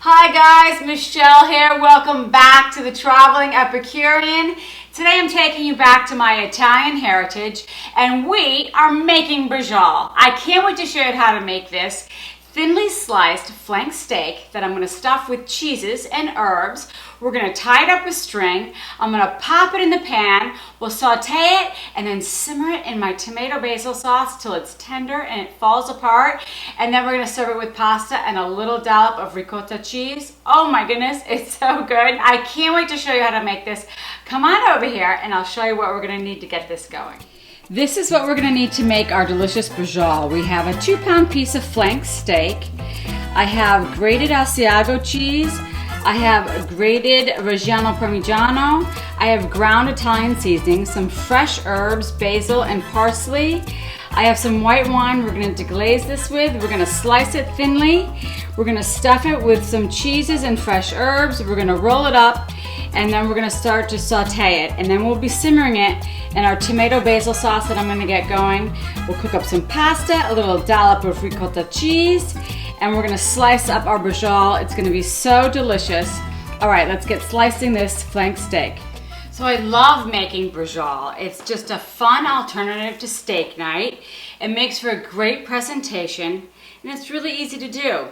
Hi guys, Michelle here. Welcome back to the Traveling Epicurean. Today I'm taking you back to my Italian heritage and we are making braciole. I can't wait to show you how to make this thinly sliced flank steak that I'm going to stuff with cheeses and herbs. We're going to tie it up with string. I'm going to pop it in the pan. We'll saute it and then simmer it in my tomato basil sauce till it's tender and it falls apart. And then we're going to serve it with pasta and a little dollop of ricotta cheese. Oh my goodness, it's so good. I can't wait to show you how to make this. Come on over here and I'll show you what we're going to need to get this going. This is what we're going to need to make our delicious braciole. We have a 2-pound piece of flank steak. I have grated Asiago cheese. I have grated Reggiano Parmigiano. I have ground Italian seasoning, some fresh herbs, basil and parsley. I have some white wine we're going to deglaze this with. We're going to slice it thinly. We're going to stuff it with some cheeses and fresh herbs. We're going to roll it up and then we're going to start to saute it. And then we'll be simmering it in our tomato basil sauce that I'm going to get going. We'll cook up some pasta, a little dollop of ricotta cheese, and we're going to slice up our braciole. It's going to be so delicious. All right, let's get slicing this flank steak. So I love making braciole. It's just a fun alternative to steak night. It makes for a great presentation and it's really easy to do.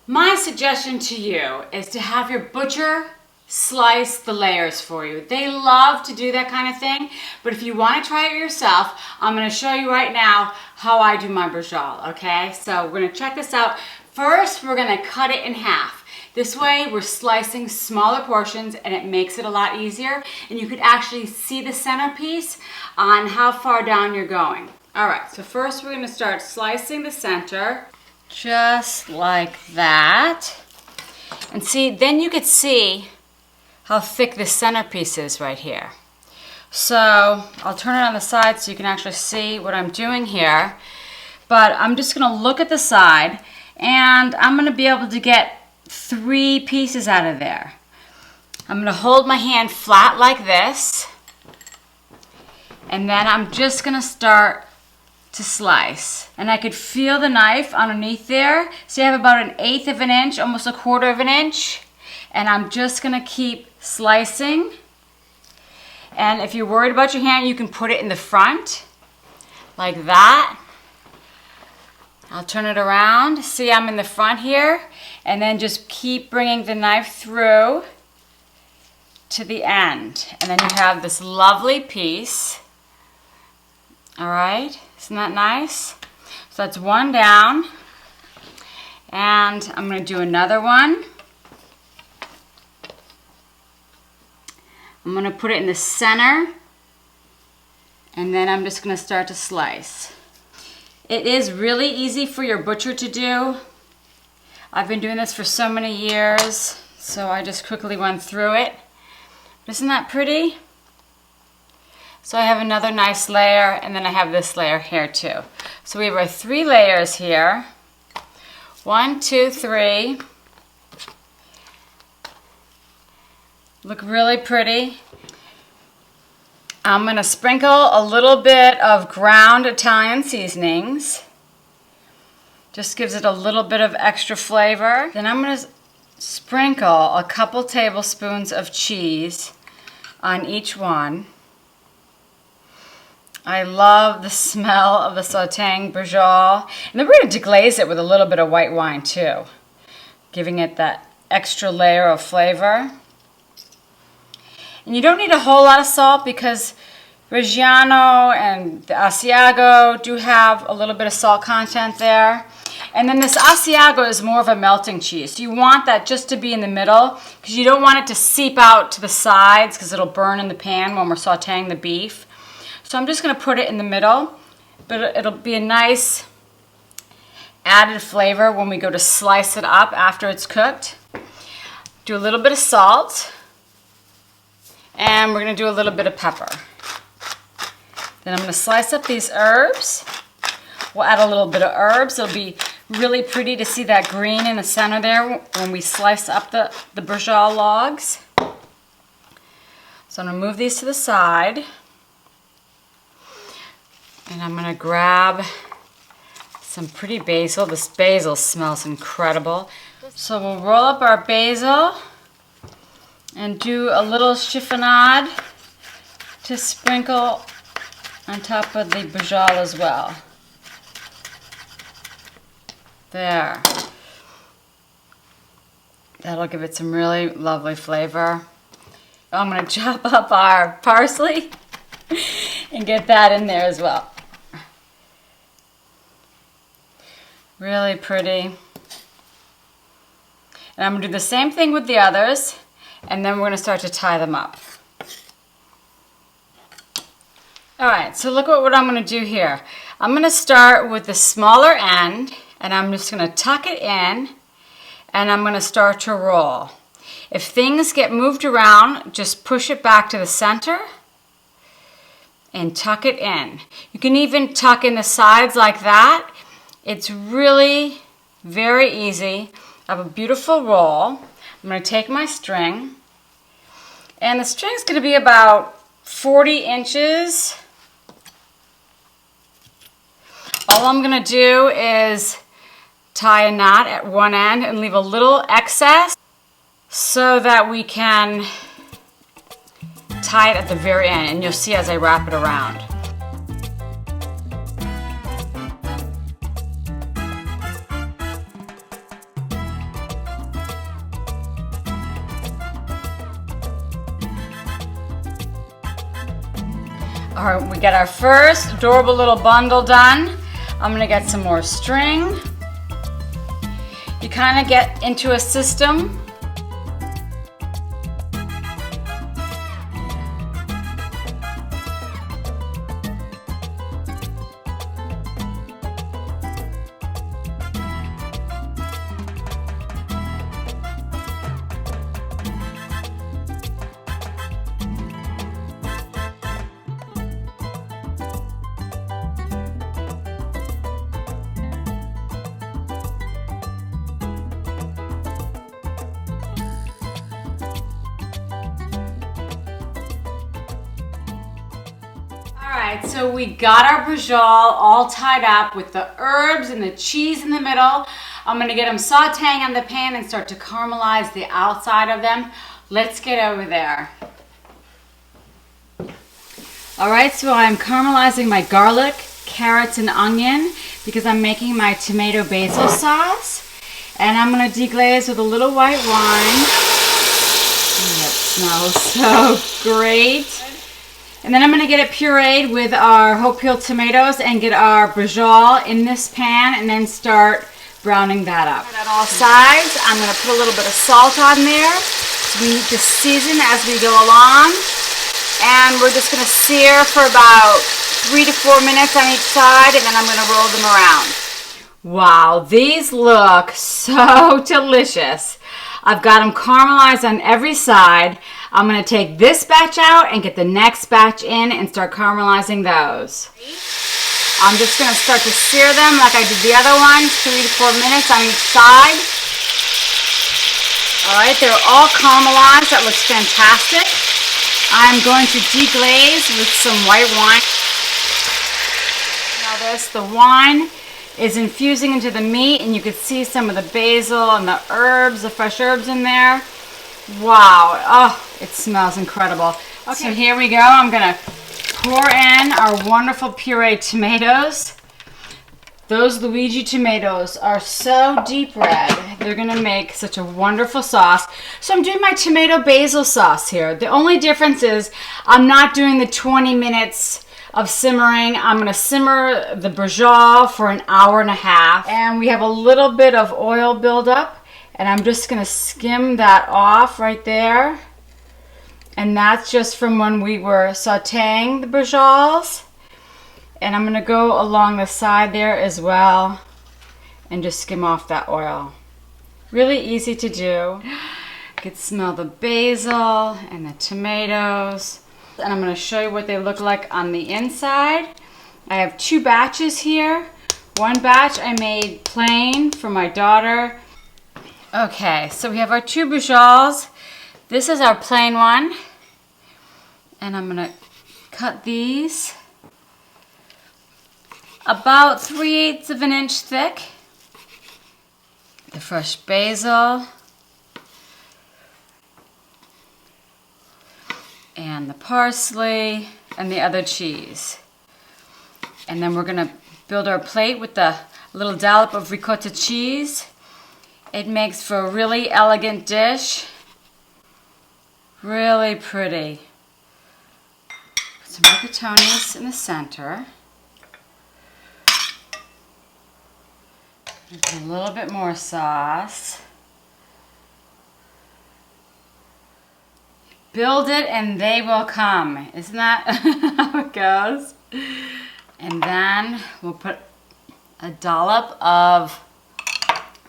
My suggestion to you is to have your butcher slice the layers for you. They love to do that kind of thing, but if you want to try it yourself, I'm going to show you right now how I do my braciole, okay? So we're going to check this out. First, we're going to cut it in half. This way, we're slicing smaller portions and it makes it a lot easier, and you could actually see the centerpiece on how far down you're going. All right, so first we're going to start slicing the center, just like that. And see, then you could see how thick this centerpiece is right here. So I'll turn it on the side so you can actually see what I'm doing here. But I'm just going to look at the side and I'm going to be able to get 3 pieces out of there. I'm going to hold my hand flat like this and then I'm just going to start to slice. And I could feel the knife underneath there. So you have about 1/8 of an inch, almost 1/4 of an inch. And I'm just going to keep slicing. And if you're worried about your hand, you can put it in the front like that. I'll turn it around. See, I'm in the front here. And then just keep bringing the knife through to the end. And then you have this lovely piece. All right, isn't that nice? So that's one down. And I'm going to do another one. I'm going to put it in the center, and then I'm just going to start to slice. It is really easy for your butcher to do. I've been doing this for so many years, so I just quickly went through it. Isn't that pretty? So I have another nice layer, and then I have this layer here too. So we have our 3 layers here. 1, 2, 3. Look really pretty. I'm going to sprinkle a little bit of ground Italian seasonings. Just gives it a little bit of extra flavor. Then I'm going to sprinkle a couple tablespoons of cheese on each one. I love the smell of the sautéing braciole. And then we're going to deglaze it with a little bit of white wine too, giving it that extra layer of flavor. And you don't need a whole lot of salt because Reggiano and the Asiago do have a little bit of salt content there. And then this Asiago is more of a melting cheese. So you want that just to be in the middle because you don't want it to seep out to the sides because it'll burn in the pan when we're sauteing the beef. So I'm just going to put it in the middle, but it'll be a nice added flavor when we go to slice it up after it's cooked. Do a little bit of salt. And we're going to do a little bit of pepper. Then I'm going to slice up these herbs. We'll add a little bit of herbs. It'll be really pretty to see that green in the center there when we slice up the braciole logs. So I'm going to move these to the side. And I'm going to grab some pretty basil. This basil smells incredible. So we'll roll up our basil and do a little chiffonade to sprinkle on top of the braciole as well. There. That'll give it some really lovely flavor. I'm going to chop up our parsley and get that in there as well. Really pretty. And I'm going to do the same thing with the others, and then we're going to start to tie them up. Alright, so look at what I'm going to do here. I'm going to start with the smaller end, and I'm just going to tuck it in, and I'm going to start to roll. If things get moved around, just push it back to the center and tuck it in. You can even tuck in the sides like that. It's really very easy. I have a beautiful roll. I'm going to take my string, and the string's going to be about 40 inches. All I'm going to do is tie a knot at one end and leave a little excess so that we can tie it at the very end, and you'll see as I wrap it around. All right, we got our first adorable little bundle done. I'm gonna get some more string. You kind of get into a system. Alright, so we got our braciole all tied up with the herbs and the cheese in the middle. I'm going to get them sauteing on the pan and start to caramelize the outside of them. Let's get over there. Alright, so I'm caramelizing my garlic, carrots, and onion because I'm making my tomato basil sauce. And I'm going to deglaze with a little white wine. Oh, that smells so great. And then I'm going to get it pureed with our whole peeled tomatoes and get our braciole in this pan and then start browning that up. On all sides, I'm going to put a little bit of salt on there. We need to season as we go along. And we're just going to sear for about 3 to 4 minutes on each side, and then I'm going to roll them around. Wow, these look so delicious. I've got them caramelized on every side. I'm going to take this batch out and get the next batch in and start caramelizing those. I'm just going to start to sear them like I did the other ones, 3 to 4 minutes on each side. Alright, they're all caramelized. That looks fantastic. I'm going to deglaze with some white wine. Now the wine is infusing into the meat, and you can see some of the basil and the herbs, the fresh herbs in there. Wow, oh, it smells incredible. Okay, so here we go. I'm gonna pour in our wonderful pureed tomatoes. Those Luigi tomatoes are so deep red. They're gonna make such a wonderful sauce. So I'm doing my tomato basil sauce here. The only difference is I'm not doing the 20 minutes of simmering. I'm gonna simmer the braciole for an hour and a half. And we have a little bit of oil buildup. And I'm just gonna skim that off right there. And that's just from when we were sauteing the bracioles. And I'm gonna go along the side there as well and just skim off that oil. Really easy to do. You can smell the basil and the tomatoes. And I'm gonna show you what they look like on the inside. I have 2 batches here. One batch I made plain for my daughter. Okay, so we have our 2 bracioles. This is our plain one. And I'm gonna cut these. about 3/8 of an inch thick. The fresh basil. And the parsley and the other cheese. And then we're gonna build our plate with the little dollop of ricotta cheese. It makes for a really elegant dish. Really pretty. Put some rigatoni's in the center. A little bit more sauce. Build it and they will come. Isn't that how it goes? And then we'll put a dollop of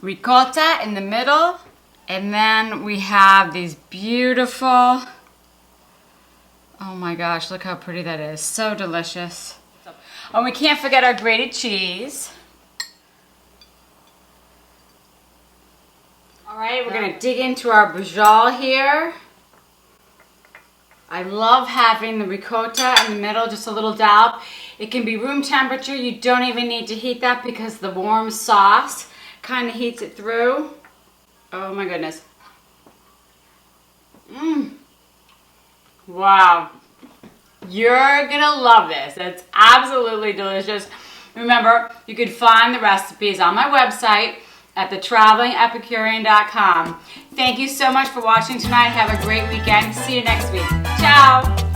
ricotta in the middle. And then we have these beautiful, oh my gosh, look how pretty that is. So delicious. Oh, we can't forget our grated cheese. All right, we're gonna dig into our braciole here. I love having the ricotta in the middle, just a little dollop. It can be room temperature. You don't even need to heat that because the warm sauce kind of heats it through. Oh my goodness. Wow. You're gonna love this. It's absolutely delicious. Remember, you can find the recipes on my website at thetravelingepicurean.com. Thank you so much for watching tonight. Have a great weekend. See you next week. Ciao.